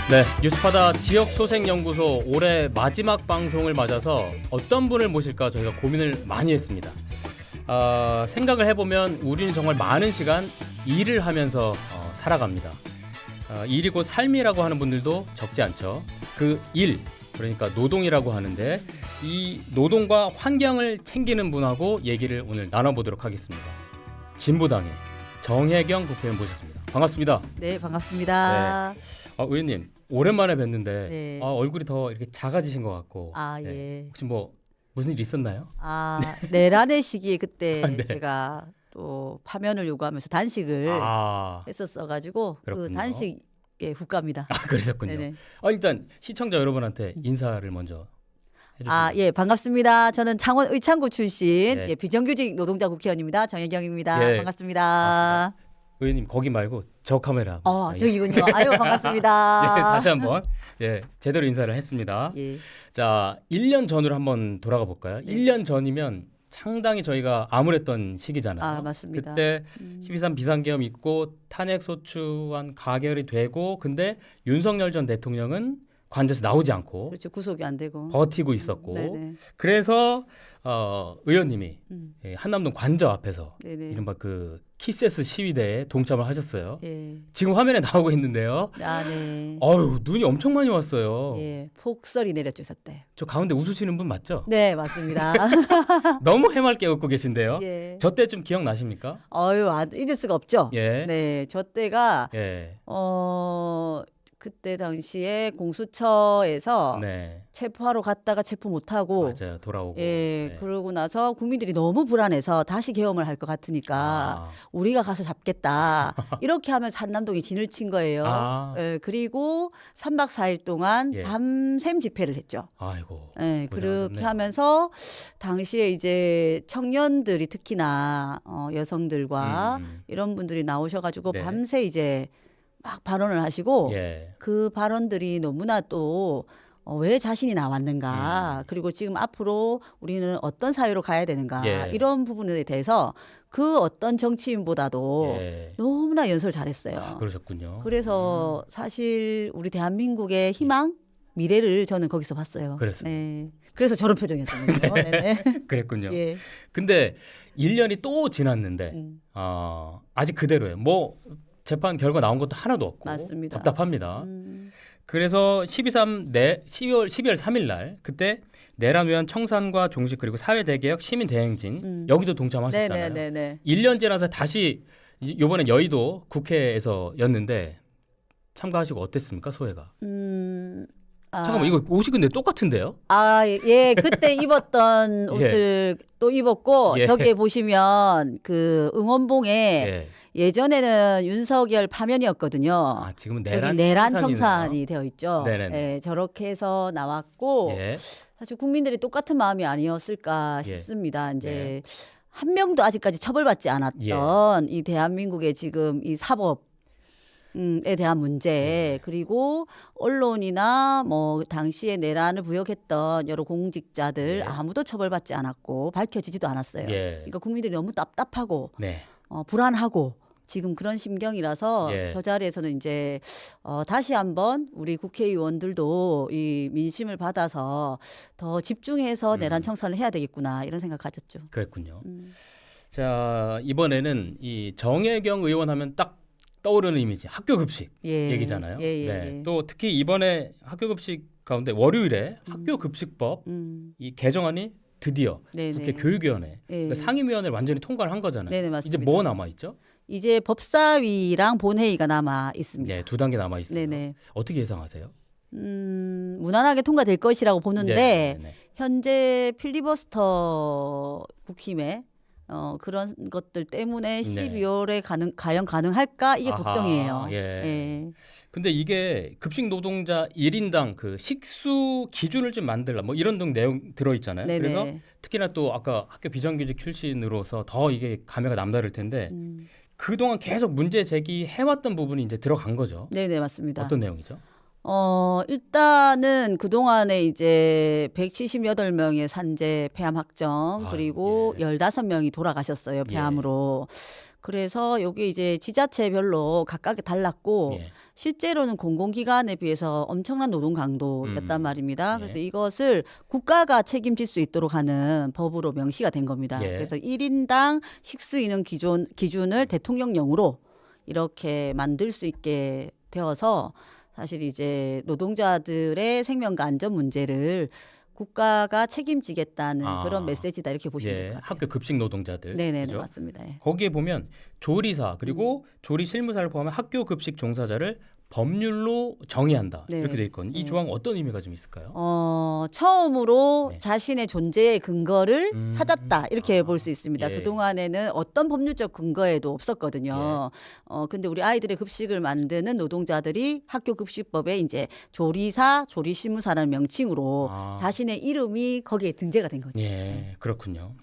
네, 뉴스파다 지역소생연구소 올해 마지막 방송을 맞아서 어떤 분을 모실까 저희가 고민을 많이 했습니다. 생각을 해보면 우리는 정말 많은 시간 일을 하면서 살아갑니다. 일이 곧 삶이라고 하는 분들도 적지 않죠. 그 일, 그러니까 노동이라고 하는데 이 노동과 환경을 챙기는 분하고 얘기를 오늘 나눠보도록 하겠습니다. 진보당의 정혜경 국회의원 모셨습니다. 반갑습니다. 네, 반갑습니다. 의원님 오랜만에 뵀는데 네. 얼굴이 더 이렇게 작아지신 것 같고. 예. 혹시 뭐 무슨 일 있었나요? 내란의 시기에 그때 네. 제가 또 파면을 요구하면서 단식을 했었어가지고 그 단식에 훅 갑니다. 그러셨군요. 네네. 일단 시청자 여러분한테 인사를 먼저 해주세요. 예, 반갑습니다. 저는 창원 의창구 출신 네. 비정규직 노동자 국회의원입니다. 정혜경입니다. 예, 반갑습니다. 의원님 거기 말고 저 카메라. 저기군요. 아유, 반갑습니다. 예, 다시 한번 제대로 인사를 했습니다. 예. 자, 1년 전으로 한번 돌아가 볼까요? 네. 1년 전이면 상당히 저희가 암울했던 시기잖아요. 맞습니다. 그때 12.3 비상계엄 있고 탄핵소추안 가결이 되고, 근데 윤석열 전 대통령은 관저에서 나오지 않고 그렇죠. 구속이 안 되고 버티고 있었고, 네네. 그래서 의원님이 한남동 관저 앞에서 네네. 이른바 그 키세스 시위대에 동참을 하셨어요. 예. 지금 화면에 나오고 있는데요. 네. 눈이 엄청 많이 왔어요. 예, 폭설이 내렸죠, 그때. 저 가운데 웃으시는 분 맞죠? 네, 맞습니다. 너무 해맑게 웃고 계신데요. 예. 저 때 좀 기억나십니까? 잊을 수가 없죠. 예. 네, 저 때가 예. 그때 당시에 공수처에서 네. 체포하러 갔다가 체포 못 하고 맞아요. 돌아오고. 예, 네. 그러고 나서 국민들이 너무 불안해서 다시 계엄을 할 것 같으니까 우리가 가서 잡겠다. 이렇게 하면서 한남동이 진을 친 거예요. 예, 그리고 3박 4일 동안 밤샘 집회를 했죠. 아이고. 네, 그렇게 고생하셨네요. 하면서 당시에 이제 청년들이 특히나 여성들과 이런 분들이 나오셔가지고 네. 밤새 이제 막 발언을 하시고 그 발언들이 너무나 또 왜 자신이 나왔는가, 그리고 지금 앞으로 우리는 어떤 사회로 가야 되는가, 이런 부분에 대해서 그 어떤 정치인보다도 너무나 연설 잘했어요. 그러셨군요. 그래서 사실 우리 대한민국의 희망, 미래를 저는 거기서 봤어요. 그랬어요. 네. 그래서 저런 표정이었거든요. 네. 그랬군요. 예. 근데 1년이 또 지났는데 아직 그대로예요. 뭐 재판 결과 나온 것도 하나도 없고. 맞습니다. 답답합니다. 그래서 12.3 12월 3일 날 그때 내란 위한 청산과 종식 그리고 사회대개혁 시민대행진 여기도 동참하셨잖아요. 네네네. 1년 지나서 다시 이번엔 여의도 국회에서였는데 참가하시고 어땠습니까? 소회가? 잠깐만, 이거 옷이 근데 똑같은데요? 예. 그때 입었던 옷을 또 입었고 저기에 보시면 그 응원봉에 예전에는 윤석열 파면이었거든요. 지금은 내란 청산이 되어 있죠. 네네네. 예, 저렇게 해서 나왔고 사실 국민들이 똑같은 마음이 아니었을까 싶습니다. 이제 한 명도 아직까지 처벌받지 않았던 이 대한민국의 지금 이 사법에 대한 문제, 그리고 언론이나 뭐 당시에 내란을 부역했던 여러 공직자들 아무도 처벌받지 않았고 밝혀지지도 않았어요. 그러니까 국민들이 너무 답답하고 불안하고 지금 그런 심경이라서 저 자리에서는 이제 다시 한번 우리 국회의원들도 이 민심을 받아서 더 집중해서 내란 청산을 해야 되겠구나, 이런 생각 가졌죠. 그랬군요. 자, 이번에는 이 정혜경 의원 하면 딱 떠오르는 이미지 학교 급식 얘기잖아요. 또 특히 이번에 학교 급식 가운데 월요일에 학교 급식법 이 개정안이 드디어 국회 교육위원회 그러니까 상임위원회를 완전히 통과를 한 거잖아요. 네네, 맞습니다. 이제 뭐 남아 있죠? 이제 법사위랑 본회의가 남아 있습니다. 2단계 남아 있어요. 네네. 어떻게 예상하세요? 무난하게 통과될 것이라고 보는데 현재 필리버스터 국힘에 그런 것들 때문에 12월에 과연 가능할까, 이게 걱정이에요. 근데 이게 급식 노동자 1인당 그 식수 기준을 좀 만들라 뭐 이런 등 내용 들어 있잖아요. 그래서 특히나 또 아까 학교 비정규직 출신으로서 더 이게 감회가 남다를 텐데 그동안 계속 문제 제기해왔던 부분이 이제 들어간 거죠. 네네, 맞습니다. 어떤 내용이죠? 일단은 그동안에 이제 178명의 산재 폐암 확정, 그리고 15명이 돌아가셨어요, 폐암으로. 그래서 여기 이제 지자체별로 각각이 달랐고, 실제로는 공공기관에 비해서 엄청난 노동 강도였단 말입니다. 그래서 이것을 국가가 책임질 수 있도록 하는 법으로 명시가 된 겁니다. 그래서 1인당 식수인원 기준을 대통령령으로 이렇게 만들 수 있게 되어서 사실 이제 노동자들의 생명과 안전 문제를 국가가 책임지겠다는 그런 메시지다 이렇게 보시면 될 것 같아요. 학교 급식 노동자들. 네네 그죠? 맞습니다. 거기에 보면 조리사 그리고 조리 실무사를 포함한 학교 급식 종사자를 법률로 정의한다 이렇게 돼 있거든요. 이 조항 어떤 의미가 좀 있을까요? 처음으로 자신의 존재의 근거를 찾았다 이렇게 볼 수 있습니다. 그동안에는 어떤 법률적 근거에도 없었거든요. 근데 우리 아이들의 급식을 만드는 노동자들이 학교 급식법에 이제 조리사, 조리실무사라는 명칭으로 자신의 이름이 거기에 등재가 된 거죠. 그렇군요.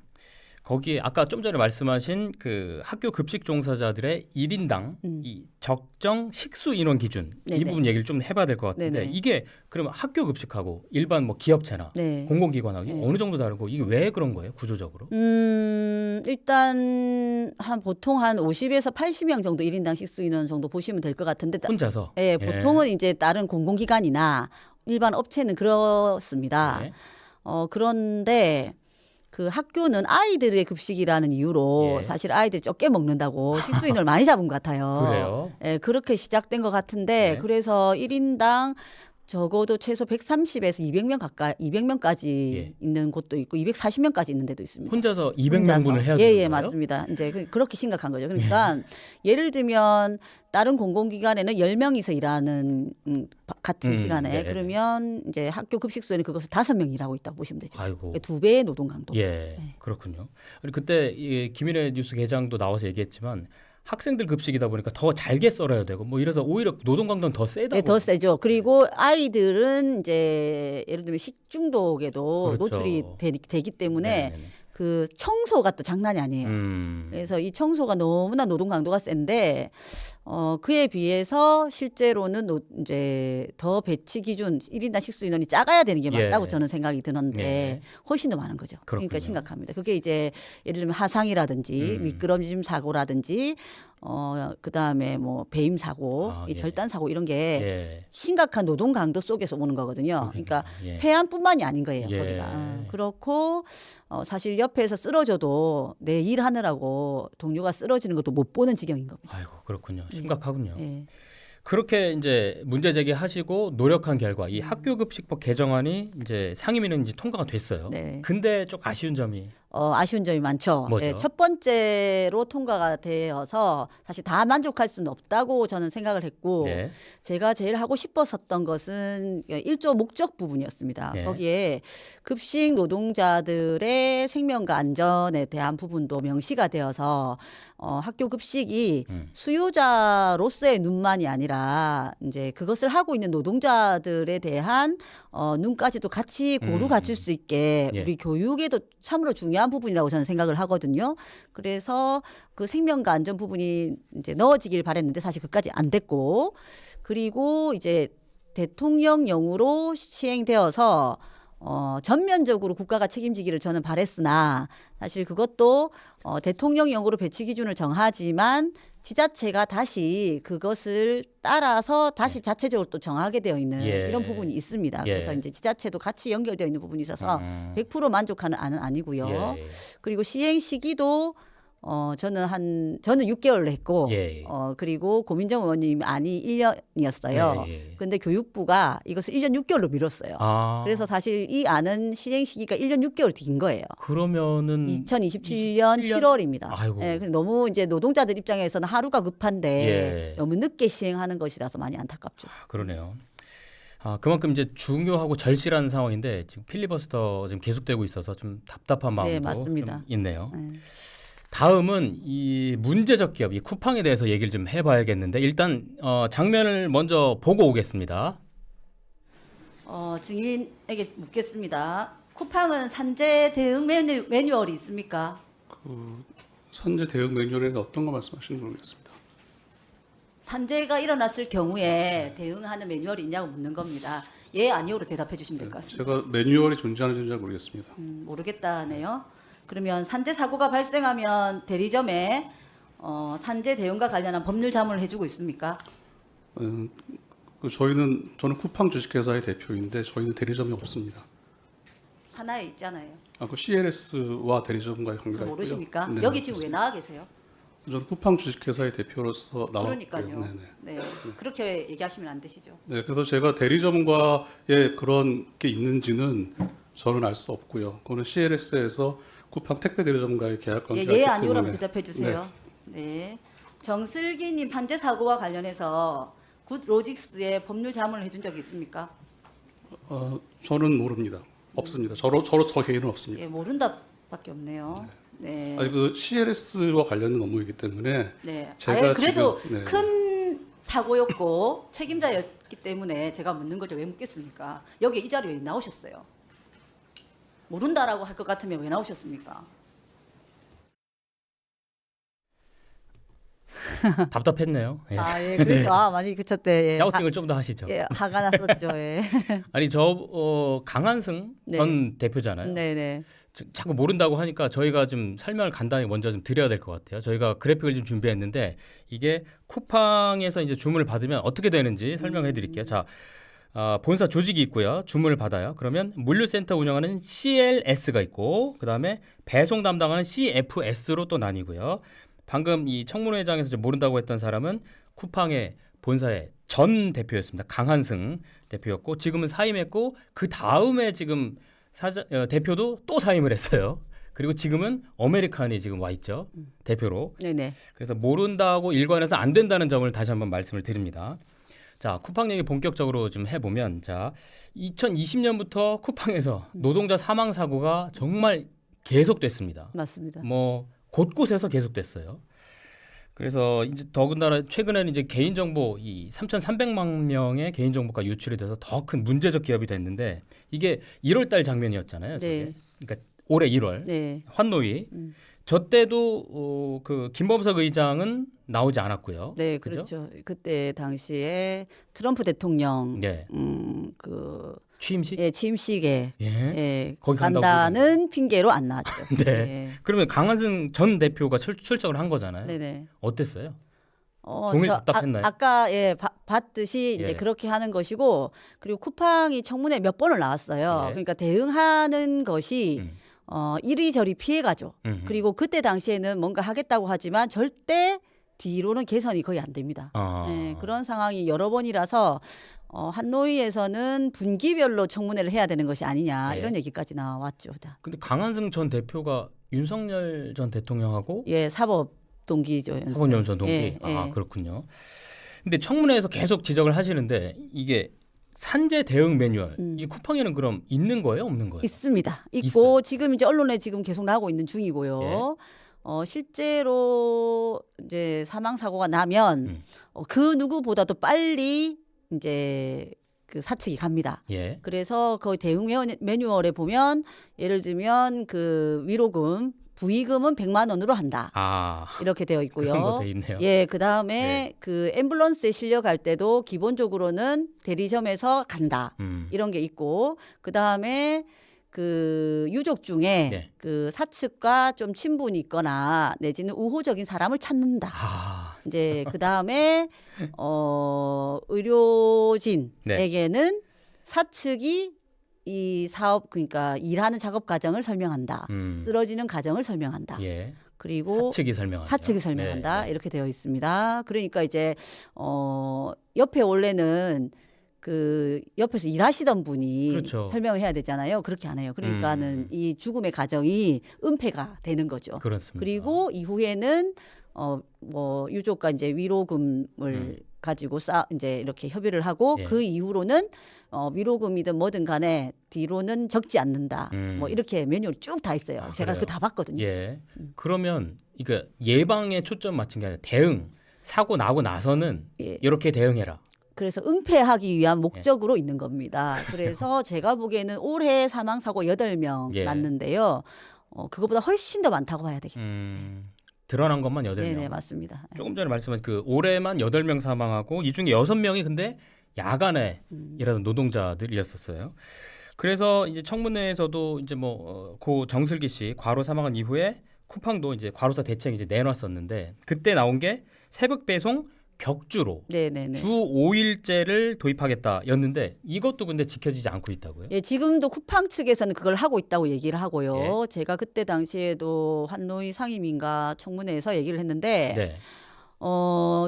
거기에 아까 좀 전에 말씀하신 그 학교 급식 종사자들의 1인당 이 적정 식수 인원 기준 이 부분 얘기를 좀 해봐야 될 것 같은데 이게 그러면 학교 급식하고 일반 뭐 기업체나 공공기관하고 어느 정도 다르고 이게 왜 그런 거예요 구조적으로? 일단 보통 한 50에서 80명 정도 1인당 식수 인원 정도 보시면 될 것 같은데 혼자서? 보통은 이제 다른 공공기관이나 일반 업체는 그렇습니다. 그런데 그 학교는 아이들의 급식이라는 이유로 사실 아이들이 적게 먹는다고 식수인을 많이 잡은 것 같아요. 그래요? 그렇게 시작된 것 같은데 그래서 1인당 적어도 최소 130에서 200명 가까이 200명까지 있는 곳도 있고 240명까지 있는 데도 있습니다. 혼자서 200명분을 해야 되는 거예요? 맞습니다. 이제 그렇게 심각한 거죠. 그러니까 예를 들면 다른 공공기관에는 10명이서 일하는 같은 시간에 그러면 이제 학교 급식소에는 그것을 5명 일하고 있다고 보시면 되죠. 아이고. 2배의 노동 강도. 그렇군요. 그때 이 김일의 뉴스 게장도 나와서 얘기했지만 학생들 급식이다 보니까 더 잘게 썰어야 되고 뭐 이래서 오히려 노동 강도는 더 세다고. 더 세죠. 그리고 아이들은 이제 예를 들면 식중독에도 노출이 되기 때문에 그 청소가 또 장난이 아니에요. 그래서 이 청소가 너무나 노동 강도가 센데 그에 비해서 실제로는 이제 더 배치 기준 1인당 식수 인원이 작아야 되는 게 맞다고 저는 생각이 드는데 훨씬 더 많은 거죠. 그러니까 심각합니다. 그게 이제 예를 들면 하상이라든지 미끄럼짐 사고라든지 그다음에 뭐 배임 사고, 이 절단 사고 이런 게 심각한 노동 강도 속에서 오는 거거든요. 그러니까 폐암뿐만이 아닌 거예요. 거기가. 그렇고 사실 옆에서 쓰러져도 내 일하느라고 동료가 쓰러지는 것도 못 보는 지경인 겁니다. 아이고 그렇군요. 심각하군요. 그렇게 이제 문제 제기하시고 노력한 결과 이 학교급식법 개정안이 이제 상임위는 이제 통과가 됐어요. 근데 좀 아쉬운 점이 아쉬운 점이 많죠. 첫 번째로 통과가 되어서 사실 다 만족할 수는 없다고 저는 생각을 했고 제가 제일 하고 싶었었던 것은 1조 목적 부분이었습니다. 거기에 급식 노동자들의 생명과 안전에 대한 부분도 명시가 되어서 학교 급식이 수요자로서의 눈만이 아니라 이제 그것을 하고 있는 노동자들에 대한 눈까지도 같이 고루 갖출 수 있게 우리 교육에도 참으로 중요한 부분이라고 저는 생각을 하거든요. 그래서 그 생명과 안전 부분이 이제 넣어지길 바랬는데 사실 그까지 안 됐고 그리고 이제 대통령령으로 시행되어서 전면적으로 국가가 책임지기를 저는 바랬으나 사실 그것도 대통령령으로 배치 기준을 정하지만 지자체가 다시 그것을 따라서 다시 자체적으로 또 정하게 되어 있는 이런 부분이 있습니다. 그래서 이제 지자체도 같이 연결되어 있는 부분이 있어서 100% 만족하는 안은 아니고요. 그리고 시행 시기도 저는 6개월로 했고 그리고 고민정 의원님 안이 1년이었어요. 근데 교육부가 이것을 1년 6개월로 미뤘어요. 그래서 사실 이 안은 시행 시기가 1년 6개월 뒤인 거예요. 그러면은 2027년 7월입니다. 아이고. 너무 이제 노동자들 입장에서는 하루가 급한데 너무 늦게 시행하는 것이라서 많이 안타깝죠. 그러네요. 그만큼 이제 중요하고 절실한 상황인데 지금 필리버스터 지금 계속되고 있어서 좀 답답한 마음도 맞습니다. 좀 있네요. 다음은 이 문제적 기업, 이 쿠팡에 대해서 얘기를 좀 해봐야겠는데 일단 장면을 먼저 보고 오겠습니다. 증인에게 묻겠습니다. 쿠팡은 산재 대응 매뉴얼이 있습니까? 산재 대응 매뉴얼에는 어떤 거 말씀하시는지 모르겠습니다. 산재가 일어났을 경우에 대응하는 매뉴얼이 있냐고 묻는 겁니다. 예, 아니오로 대답해 주시면 될 것 같습니다. 제가 매뉴얼이 존재하는지 잘 모르겠습니다. 모르겠다네요. 그러면 산재 사고가 발생하면 대리점에 산재 대응과 관련한 법률 자문을 해주고 있습니까? 저는 쿠팡 주식회사의 대표인데 저희는 대리점이 없습니다. 산하에 있잖아요. 그 CLS와 대리점과의 관계가 있고요. 모르십니까? 네, 여기 지금 왜 나와 계세요? 저는 쿠팡 주식회사의 대표로서 나왔고요. 그러니까요. 네네. 네, 그렇게 얘기하시면 안 되시죠. 네, 그래서 제가 대리점과의 그런 게 있는지는 저는 알 수 없고요. 그거는 CLS에서 쿠팡 택배 대리점과의 계약 관계가 예, 있기 아니오라면 때문에. 대답해 주세요. 네. 정슬기님 산재 사고와 관련해서 굿로직스의 법률 자문을 해준 적이 있습니까? 저는 모릅니다. 없습니다. 저 개인은 없습니다. 예, 모른다밖에 없네요. 네. 아니 그 CLS와 관련된 업무이기 때문에 네. 제가 그래도 지금, 네. 큰 사고였고 책임자였기 때문에 제가 묻는 거죠. 왜 묻겠습니까? 여기 이 자리에 나오셨어요. 모른다라고 할 것 같으면 왜 나오셨습니까? 답답했네요. 예. 예, 그러니까 많이 그쳤대. 예. 샤우팅을 좀 더 하시죠. 예, 화가 났었죠. 예. 아니 강한승 네. 전 대표잖아요. 네네. 자꾸 모른다고 하니까 저희가 좀 설명을 간단히 먼저 좀 드려야 될 것 같아요. 저희가 그래픽을 좀 준비했는데 이게 쿠팡에서 이제 주문을 받으면 어떻게 되는지 설명해 드릴게요. 자, 본사 조직이 있고요. 주문을 받아요. 그러면 물류센터 운영하는 CLS가 있고 그다음에 배송 담당하는 CFS로 또 나뉘고요. 방금 이 청문회장에서 이제 모른다고 했던 사람은 쿠팡의 본사의 전 대표였습니다. 강한승 대표였고 지금은 사임했고 그 다음에 지금 대표도 또 사임을 했어요. 그리고 지금은 어메리칸이 지금 와 있죠. 대표로. 네네. 그래서 모른다고 일관해서 안 된다는 점을 다시 한번 말씀을 드립니다. 자, 쿠팡 얘기 본격적으로 좀 해보면 자, 2020년부터 쿠팡에서 노동자 사망 사고가 정말 계속됐습니다. 맞습니다. 뭐 곳곳에서 계속됐어요. 그래서 이제 더군다나 최근에는 이제 개인정보 이 3,300만 명의 개인정보가 유출이 돼서 더 큰 문제적 기업이 됐는데 이게 1월달 장면이었잖아요. 저게. 네. 그러니까 올해 1월 네. 환노위. 저 때도 그 김범석 의장은 나오지 않았고요. 네, 그죠? 그렇죠. 그때 당시에 트럼프 대통령 네. 그 취임식? 예, 취임식에 예. 예, 거기 간다고 간다는 핑계로 안 나왔죠. 네. 예. 그러면 강한승 전 대표가 출석을 한 거잖아요. 네네. 어땠어요? 종일 답답했나요? 아까 예 봤듯이 예. 이제 그렇게 하는 것이고 그리고 쿠팡이 청문회 몇 번을 나왔어요. 예. 그러니까 대응하는 것이 이리저리 피해가죠. 그리고 그때 당시에는 뭔가 하겠다고 하지만 절대 뒤로는 개선이 거의 안 됩니다. 예, 그런 상황이 여러 번이라서 한노위에서는 분기별로 청문회를 해야 되는 것이 아니냐 예. 이런 얘기까지 나왔죠. 근데 강한승 전 대표가 윤석열 전 대통령하고 예, 사법 동기죠. 사법연수원 동기. 예, 예. 그렇군요. 근데 청문회에서 계속 지적을 하시는데 이게 산재 대응 매뉴얼 이 쿠팡에는 그럼 있는 거예요, 없는 거예요? 있습니다. 있고 있어요. 지금 이제 언론에 지금 계속 나오고 있는 중이고요. 실제로 이제 사망 사고가 나면 그 누구보다도 빨리 이제 그 사측이 갑니다. 예. 그래서 거의 대응 매뉴얼에 보면 예를 들면 그 위로금 부의금은 100만 원으로 한다. 이렇게 되어 있고요. 그런 거 돼 있네요. 예, 그다음에 네. 그 앰뷸런스에 실려갈 때도 기본적으로는 대리점에서 간다. 이런 게 있고 그다음에 그 유족 중에 네. 그 사측과 좀 친분이 있거나 내지는 우호적인 사람을 찾는다. 이제 그다음에 의료진에게는 사측이 이 사업 그러니까 일하는 작업 과정을 설명한다. 쓰러지는 과정을 설명한다. 예. 그리고 사측이 설명한다. 네. 이렇게 되어 있습니다. 그러니까 이제 옆에 원래는 그 옆에서 일하시던 분이 그렇죠. 설명을 해야 되잖아요. 그렇게 안 해요. 그러니까는 이 죽음의 과정이 은폐가 되는 거죠. 그렇습니다. 그리고 이후에는 뭐 유족과 이제 위로금을 가지고 이제 이렇게 협의를 하고 예. 그 이후로는 위로금이든 뭐든 간에 뒤로는 적지 않는다. 뭐 이렇게 매뉴얼 쭉 다 있어요. 제가 그래요? 그거 다 봤거든요. 예. 그러면 이거 예방에 초점 맞춘 게 아니라 대응 사고 나고 나서는 예. 이렇게 대응해라. 그래서 은폐하기 위한 목적으로 있는 겁니다. 그래서 제가 보기에는 올해 사망 사고 8명 예. 났는데요. 그거보다 훨씬 더 많다고 봐야 되겠죠. 드러난 것만 8명. 네네 맞습니다. 조금 전에 말씀하신 그 올해만 8명 사망하고 이 중에 6명이 근데 야간에 일하던 노동자들이었었어요. 그래서 이제 청문회에서도 이제 고 정슬기 씨 과로 사망한 이후에 쿠팡도 이제 과로사 대책 이제 내놨었는데 그때 나온 게 새벽 배송 격주로 네네네. 주 5일제를 도입하겠다였는데 이것도 근데 지켜지지 않고 있다고요? 예, 지금도 쿠팡 측에서는 그걸 하고 있다고 얘기를 하고요. 예. 제가 그때 당시에도 한노희 상임위인가 청문회에서 얘기를 했는데 네.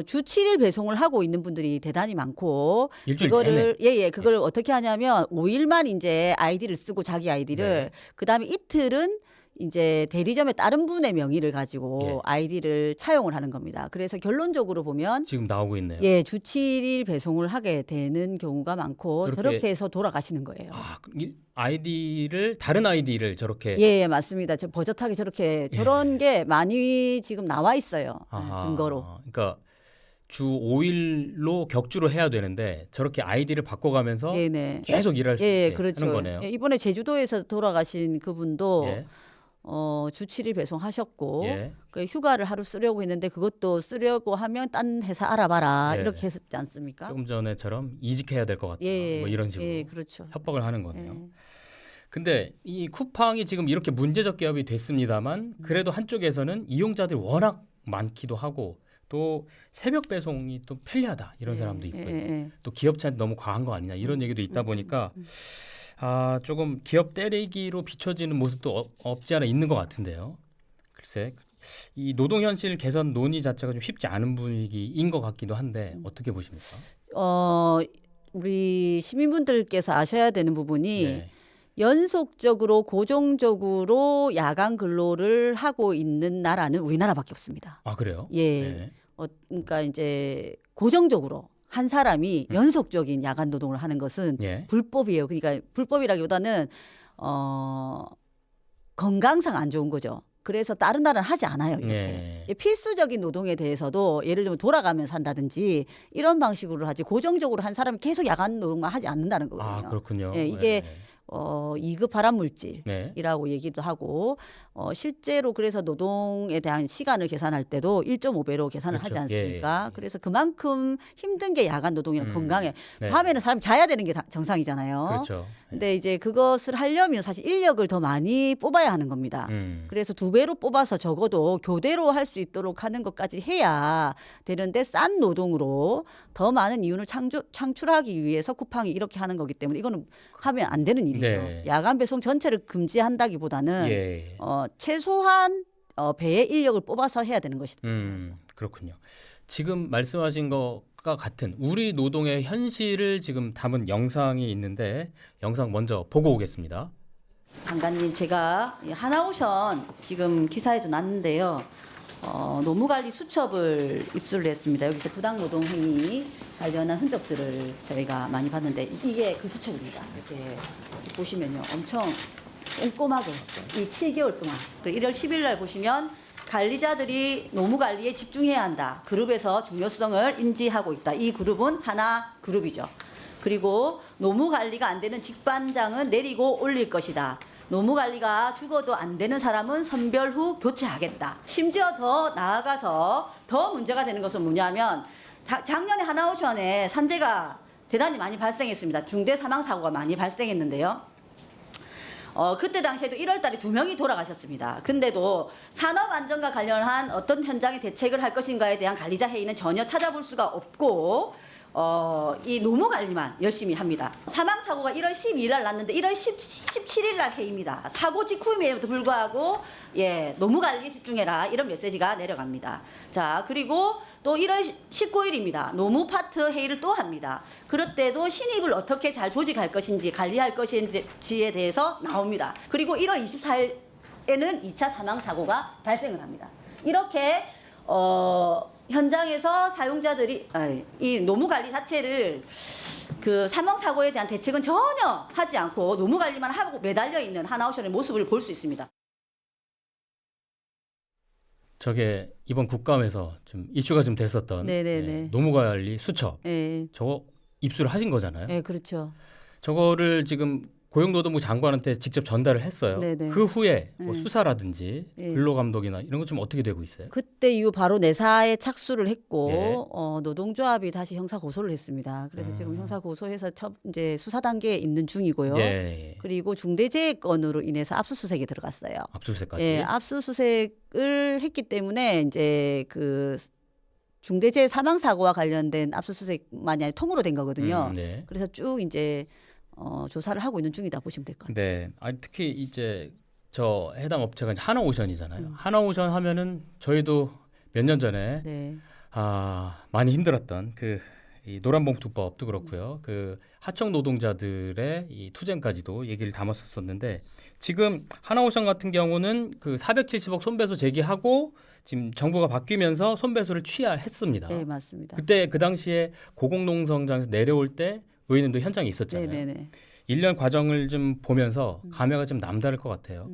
주 7일 배송을 하고 있는 분들이 대단히 많고 일주일 그거를 그걸 어떻게 하냐면 5일만 이제 아이디를 쓰고 자기 아이디를 네. 그다음에 이틀은 이제 대리점의 다른 분의 명의를 가지고 예. 아이디를 차용을 하는 겁니다. 그래서 결론적으로 보면 지금 나오고 있네요. 주 7일 배송을 하게 되는 경우가 많고 저렇게 해서 돌아가시는 거예요. 아, 아이디를 다른 아이디를 저렇게 예, 맞습니다. 저 버젓하게 저렇게 저런 게 많이 지금 나와 있어요. 아하, 증거로. 그러니까 주 5일로 격주로 해야 되는데 저렇게 아이디를 바꿔가면서 네네. 계속 일할 수 있게 그렇죠. 하는 거네요. 예, 이번에 제주도에서 돌아가신 그분도 예. 주 7일 배송하셨고 예. 그 휴가를 하루 쓰려고 했는데 그것도 쓰려고 하면 딴 회사 알아봐라 네. 이렇게 했었지 않습니까? 조금 전에처럼 이직해야 될 것 같다. 뭐 이런 식으로 예, 그렇죠. 협박을 하는 거네요. 예. 근데 이 쿠팡이 지금 이렇게 문제적 기업이 됐습니다만 그래도 한쪽에서는 이용자들이 워낙 많기도 하고 또 새벽 배송이 또 편리하다 이런 사람도 있고 또 기업체한테 너무 과한 거 아니냐 이런 얘기도 있다 보니까 조금 기업 때리기로 비춰지는 모습도 없지 않아 있는 것 같은데요. 글쎄 이 노동 현실 개선 논의 자체가 좀 쉽지 않은 분위기인 것 같기도 한데 어떻게 보십니까? 우리 시민분들께서 아셔야 되는 부분이 네. 연속적으로 고정적으로 야간 근로를 하고 있는 나라는 우리나라밖에 없습니다. 아 그래요? 예. 네. 그러니까 이제 고정적으로 한 사람이 연속적인 야간 노동을 하는 것은 예. 불법이에요. 그러니까 불법이라기보다는 건강상 안 좋은 거죠. 그래서 다른 나라는 하지 않아요. 이렇게. 필수적인 노동에 대해서도 예를 들면 돌아가면서 한다든지 이런 방식으로 하지 고정적으로 한 사람이 계속 야간 노동만 하지 않는다는 거거든요. 아 그렇군요. 예, 이게 2급 발암 물질이라고 네. 얘기도 하고 실제로 그래서 노동에 대한 시간을 계산할 때도 1.5배로 계산을 그렇죠. 하지 않습니까? 예. 그래서 그만큼 힘든 게 야간 노동이랑 건강에 네. 밤에는 사람이 자야 되는 게 정상이잖아요. 그렇죠. 근데 이제 그것을 하려면 사실 인력을 더 많이 뽑아야 하는 겁니다. 그래서 2배로 뽑아서 적어도 교대로 할 수 있도록 하는 것까지 해야 되는데 싼 노동으로 더 많은 이윤을 창출하기 위해서 쿠팡이 이렇게 하는 거기 때문에 이거는 하면 안 되는 일이에요. 네. 야간 배송 전체를 금지한다기보다는 최소한 배의 인력을 뽑아서 해야 되는 것이다. 그렇군요. 지금 말씀하신 것과 같은 우리 노동의 현실을 지금 담은 영상이 있는데 영상 먼저 보고 오겠습니다. 장관님, 제가 하나오션 지금 기사에도 났는데요. 노무관리 수첩을 입수를 했습니다. 여기서 부당노동 행위 관련한 흔적들을 저희가 많이 봤는데 이게 그 수첩입니다. 이렇게 보시면요, 엄청 꼼꼼하게 이 7개월 동안 1월 10일 날 보시면 관리자들이 노무 관리에 집중해야 한다. 그룹에서 중요성을 인지하고 있다. 이 그룹은 하나 그룹이죠. 그리고 노무 관리가 안 되는 직반장은 내리고 올릴 것이다. 노무 관리가 죽어도 안 되는 사람은 선별 후 교체하겠다. 심지어 더 나아가서 더 문제가 되는 것은 뭐냐면 작년에 하나오션에 산재가 대단히 많이 발생했습니다. 중대 사망 사고가 많이 발생했는데요. 그때 당시에도 1월 달에 2명이 돌아가셨습니다. 근데도 산업 안전과 관련한 어떤 현장의 대책을 할 것인가에 대한 관리자 회의는 전혀 찾아볼 수가 없고 이 노무 관리만 열심히 합니다. 사망 사고가 1월 12일 날 났는데 1월 17일 날 회의입니다. 사고 직후임에도 불구하고 노무 관리에 집중해라 이런 메시지가 내려갑니다. 자, 그리고 또 1월 19일입니다. 노무 파트 회의를 또 합니다. 그럴 때도 신입을 어떻게 잘 조직할 것인지 관리할 것인지에 대해서 나옵니다. 그리고 1월 24일에는 2차 사망 사고가 발생을 합니다. 이렇게 현장에서 사용자들이 이 노무 관리 자체를 그 사망 사고에 대한 대책은 전혀 하지 않고 노무 관리만 하고 매달려 있는 하나오션의 모습을 볼 수 있습니다. 저게 이번 국감에서 좀 이슈가 좀 됐었던 노무관리 수첩. 저거 입수를 하신 거잖아요. 네, 그렇죠. 저거를 지금 고용노동부 장관한테 직접 전달을 했어요. 네네. 그 후에 뭐 네. 수사라든지 예. 근로감독이나 이런 것 좀 어떻게 되고 있어요? 그때 이후 바로 내사에 착수를 했고 예. 노동조합이 다시 형사 고소를 했습니다. 그래서 지금 형사 고소해서 이제 수사 단계에 있는 중이고요. 예. 그리고 중대재해건으로 인해서 압수수색이 들어갔어요. 압수수색까지. 예, 압수수색을 했기 때문에 이제 그 중대재해 사망 사고와 관련된 압수수색만이 아니라 통으로 된 거거든요. 네. 그래서 쭉 이제 조사를 하고 있는 중이다 보시면 될 것 같아요. 네. 아니, 특히 이제 저 해당 업체가 이제 하나오션이잖아요. 하나오션 하면은 저희도 몇 년 전에 네. 많이 힘들었던 이 노란봉투법도 그렇고요. 그 하청 노동자들의 이 투쟁까지도 얘기를 담았었는데 지금 하나오션 같은 경우는 그 470억 손배소 제기하고 지금 정부가 바뀌면서 손배소를 취하했습니다. 네, 맞습니다. 그때 그 당시에 고공농성장에서 내려올 때 의원님도 현장에 있었잖아요. 네, 네, 네. 1년 과정을 좀 보면서 감회가 좀 남다를 것 같아요.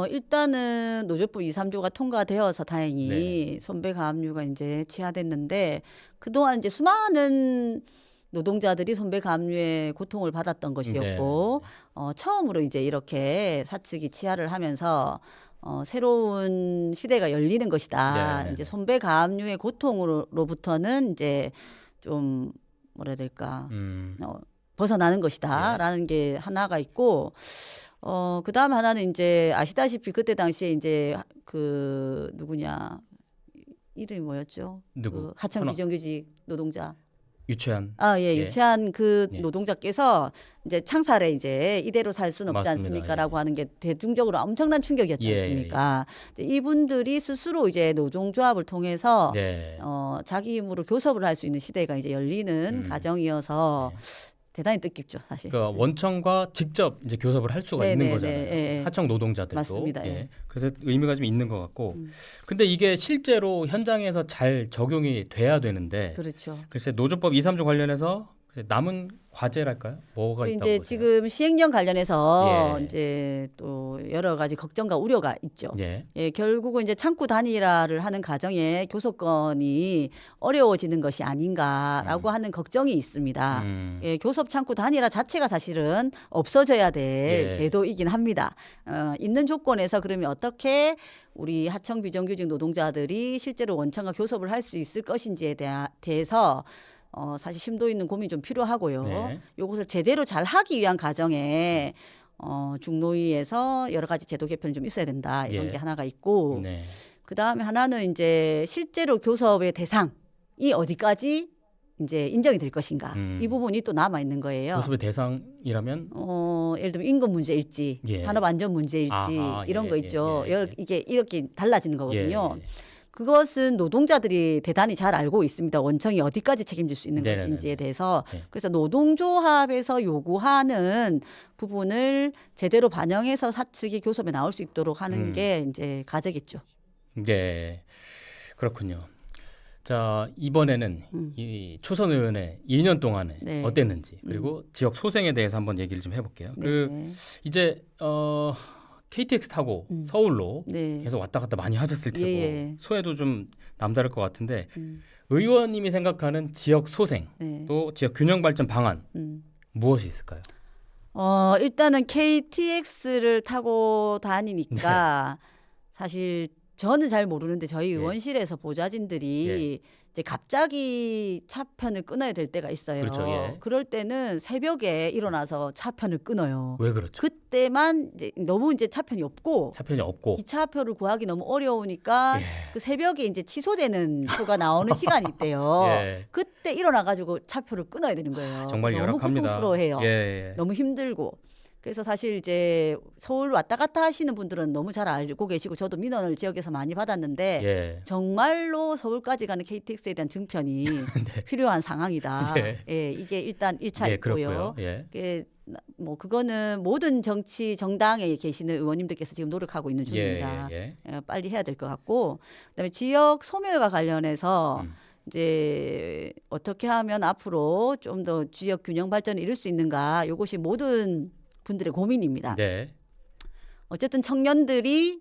일단은 노조법 2, 3조가 통과되어서 다행히 네. 손배가압류가 이제 취하됐는데 그동안 이제 수많은 노동자들이 손배가압류의 고통을 받았던 것이었고 처음으로 이제 이렇게 사측이 치하를 하면서 새로운 시대가 열리는 것이다. 네. 이제 손배가압류의 고통으로부터는 이제 좀 뭐라 해야 될까 벗어나는 것이다라는 게 하나가 있고 그다음 하나는 이제 아시다시피 그때 당시에 이제 그 누구냐 이름이 뭐였죠? 누구? 그 하청 비정규직 노동자. 유치한. 예, 유치한 그 노동자께서 이제 창살에 이제 이대로 살 수는 없지 맞습니다. 않습니까라고 하는 게 대중적으로 엄청난 충격이었지 않습니까? 이분들이 스스로 이제 노동조합을 통해서 네. 자기 힘으로 교섭을 할 수 있는 시대가 이제 열리는 가정이어서 대단히 뜻깊죠, 사실. 그러니까 원청과 직접 이제 교섭을 할 수가 있는 거잖아요. 하청 노동자들도. 맞습니다. 그래서 의미가 좀 있는 것 같고. 근데 이게 실제로 현장에서 잘 적용이 돼야 되는데. 그렇죠. 글쎄 노조법 2, 3조 관련해서 남은 과제랄까요? 뭐가 있다고 이제 보세요? 지금 시행령 관련해서 예. 이제 또 여러 가지 걱정과 우려가 있죠. 예. 결국은 이제 창구 단일화를 하는 과정에 교섭권이 어려워지는 것이 아닌가라고 하는 걱정이 있습니다. 교섭 창구 단일화 자체가 사실은 없어져야 될 궤도이긴 합니다. 있는 조건에서 그러면 어떻게 우리 하청 비정규직 노동자들이 실제로 원청과 교섭을 할 수 있을 것인지에 대해서 사실 심도 있는 고민이 좀 필요하고요. 네. 이것을 제대로 잘 하기 위한 과정에 중노위에서 여러 가지 제도 개편이 좀 있어야 된다 이런 게 하나가 있고 네. 그 다음에 하나는 이제 실제로 교섭의 대상이 어디까지 이제 인정이 될 것인가 이 부분이 또 남아 있는 거예요. 교섭의 대상이라면 예를 들면 임금 문제일지 산업 안전 문제일지 이런 거 있죠. 이게 이렇게 달라지는 거거든요. 그것은 노동자들이 대단히 잘 알고 있습니다. 원청이 어디까지 책임질 수 있는 것인지에 대해서. 그래서 노동조합에서 요구하는 부분을 제대로 반영해서 사측이 교섭에 나올 수 있도록 하는 게 이제 과제겠죠. 네, 그렇군요. 자, 이번에는 이 초선 의원의 2년 동안에 어땠는지 그리고 지역 소생에 대해서 한번 얘기를 좀 해볼게요. 이제 KTX 타고 서울로 계속 왔다 갔다 많이 하셨을 테고 소외도 좀 남다를 것 같은데 의원님이 생각하는 지역 소생 또 지역 균형 발전 방안 무엇이 있을까요? 일단은 KTX를 타고 다니니까 사실 저는 잘 모르는데 저희 의원실에서 보좌진들이 이제 갑자기 차편을 끊어야 될 때가 있어요. 그렇죠. 그럴 때는 새벽에 일어나서 차편을 끊어요. 왜 그렇죠? 그때만 이제 너무 이제 차편이 없고 기차표를 구하기 너무 어려우니까 그 새벽에 이제 취소되는 표가 나오는 시간이 있대요. 그때 일어나가지고 차표를 끊어야 되는 거예요. 정말 너무 열악합니다. 고통스러워해요. 너무 힘들고. 그래서 사실 이제 서울 왔다 갔다 하시는 분들은 너무 잘 알고 계시고 저도 민원을 지역에서 많이 받았는데 정말로 서울까지 가는 KTX에 대한 증편이 필요한 상황이다. 이게 일단 1차이고요. 뭐 그거는 모든 정당에 계시는 의원님들께서 지금 노력하고 있는 중입니다. 빨리 해야 될 것 같고 그다음에 지역 소멸과 관련해서 이제 어떻게 하면 앞으로 좀 더 지역 균형 발전을 이룰 수 있는가 이것이 모든 분들의 고민입니다. 어쨌든 청년들이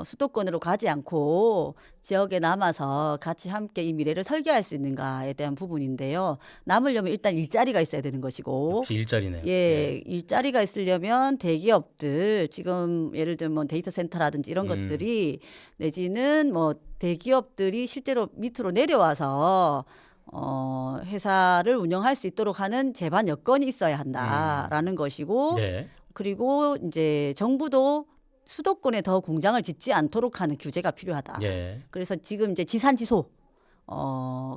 수도권으로 가지 않고 지역에 남아서 같이 함께 이 미래를 설계할 수 있는가에 대한 부분인데요. 남으려면 일단 일자리가 있어야 되는 것이고, 역시 일자리네요. 예, 일자리가 있으려면 대기업들 지금 예를 들면 데이터 센터라든지 이런 것들이 내지는 뭐 대기업들이 실제로 밑으로 내려와서 회사를 운영할 수 있도록 하는 제반 여건이 있어야 한다라는 것이고, 네. 그리고 이제 정부도 수도권에 더 공장을 짓지 않도록 하는 규제가 필요하다. 예. 그래서 지금 이제 지산지소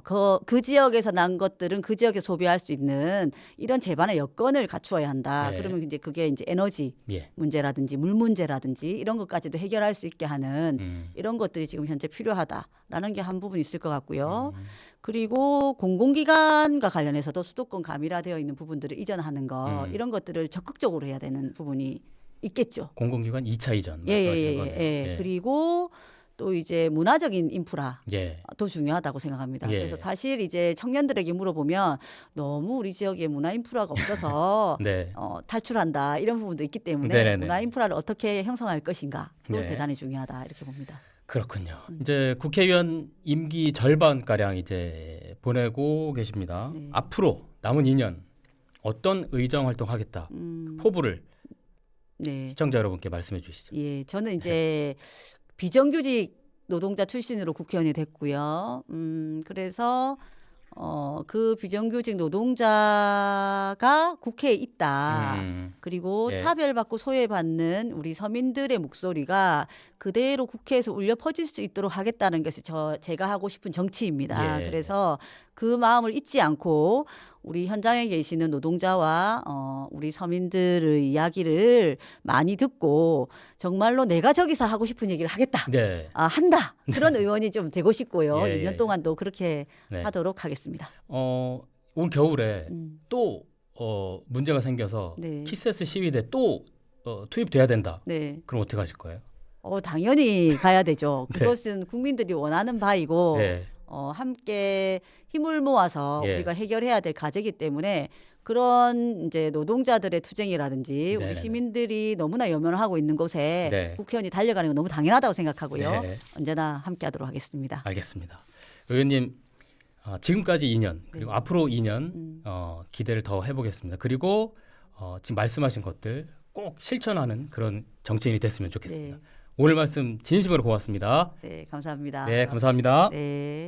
그 지역에서 난 것들은 그 지역에 소비할 수 있는 이런 제반의 여건을 갖추어야 한다. 네. 그러면 이제 그게 이제 에너지 예. 문제라든지 물 문제라든지 이런 것까지도 해결할 수 있게 하는 이런 것들이 지금 현재 필요하다라는 게 한 부분 있을 것 같고요. 그리고 공공기관과 관련해서도 수도권 가미화되어 있는 부분들을 이전하는 거 이런 것들을 적극적으로 해야 되는 부분이 있겠죠. 공공기관 2차 이전. 예. 그리고 또 이제 문화적인 인프라 예. 더 중요하다고 생각합니다. 예. 그래서 사실 이제 청년들에게 물어보면 너무 우리 지역에 문화 인프라가 없어서 네. 탈출한다 이런 부분도 있기 때문에 네네네. 문화 인프라를 어떻게 형성할 것인가도 네. 대단히 중요하다 이렇게 봅니다. 그렇군요. 이제 국회의원 임기 절반 가량 이제 보내고 계십니다. 네. 앞으로 남은 2년 어떤 의정 활동하겠다 포부를 네. 시청자 여러분께 말씀해 주시죠. 예, 저는 이제 비정규직 노동자 출신으로 국회의원이 됐고요. 그래서 그 비정규직 노동자가 국회에 있다. 그리고 예. 차별받고 소외받는 우리 서민들의 목소리가 그대로 국회에서 울려 퍼질 수 있도록 하겠다는 것이 제가 하고 싶은 정치입니다. 예. 그래서 그 마음을 잊지 않고 우리 현장에 계시는 노동자와 우리 서민들의 이야기를 많이 듣고 정말로 내가 저기서 하고 싶은 얘기를 하겠다. 네. 한다. 그런 의원이 좀 되고 싶고요. 예, 2년 동안도 그렇게 네. 하도록 하겠습니다. 올 겨울에 음. 또 문제가 생겨서 네. 키세스 시위대 또 투입돼야 된다. 네. 그럼 어떻게 하실 거예요? 당연히 가야 되죠. 네. 그것은 국민들이 원하는 바이고 네. 함께 힘을 모아서 예. 우리가 해결해야 될 과제이기 때문에 그런 이제 노동자들의 투쟁이라든지 네네네. 우리 시민들이 너무나 염원하고 있는 곳에 네. 국회의원이 달려가는 건 너무 당연하다고 생각하고요. 네. 언제나 함께하도록 하겠습니다. 알겠습니다. 의원님 지금까지 2년 그리고 네. 앞으로 2년 기대를 더 해보겠습니다. 그리고 지금 말씀하신 것들 꼭 실천하는 그런 정치인이 됐으면 좋겠습니다. 네. 오늘 말씀 진심으로 고맙습니다. 네, 감사합니다. 네, 감사합니다. 네.